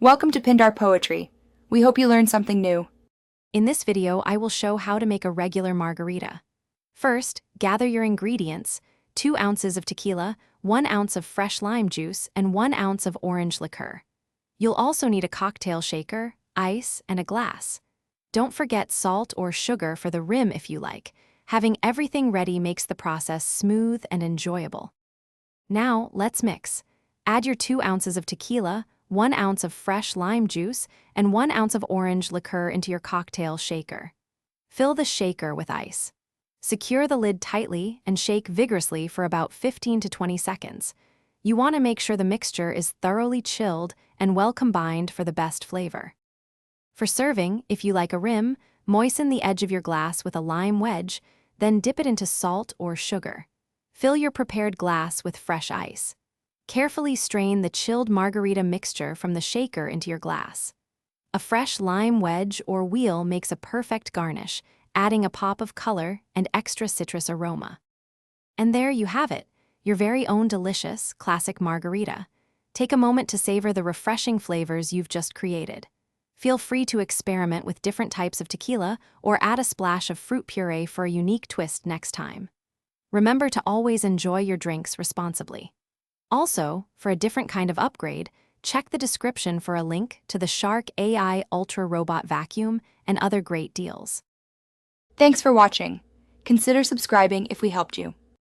Welcome to Pindar Poetry. We hope you learned something new. In this video, I will show how to make a regular margarita. First, gather your ingredients: 2 ounces of tequila, 1 ounce of fresh lime juice, and 1 ounce of orange liqueur. You'll also need a cocktail shaker, ice, and a glass. Don't forget salt or sugar for the rim if you like. Having everything ready makes the process smooth and enjoyable. Now, let's mix. Add your 2 ounces of tequila, 1 ounce of fresh lime juice, and 1 ounce of orange liqueur into your cocktail shaker. Fill the shaker with ice. Secure the lid tightly and shake vigorously for about 15 to 20 seconds. You want to make sure the mixture is thoroughly chilled and well combined for the best flavor. For serving, if you like a rim, moisten the edge of your glass with a lime wedge, then dip it into salt or sugar. Fill your prepared glass with fresh ice. Carefully strain the chilled margarita mixture from the shaker into your glass. A fresh lime wedge or wheel makes a perfect garnish, adding a pop of color and extra citrus aroma. And there you have it, your very own delicious, classic margarita. Take a moment to savor the refreshing flavors you've just created. Feel free to experiment with different types of tequila or add a splash of fruit puree for a unique twist next time. Remember to always enjoy your drinks responsibly. Also, for a different kind of upgrade, check the description for a link to the Shark AI Ultra Robot Vacuum and other great deals. Thanks for watching. Consider subscribing if we helped you.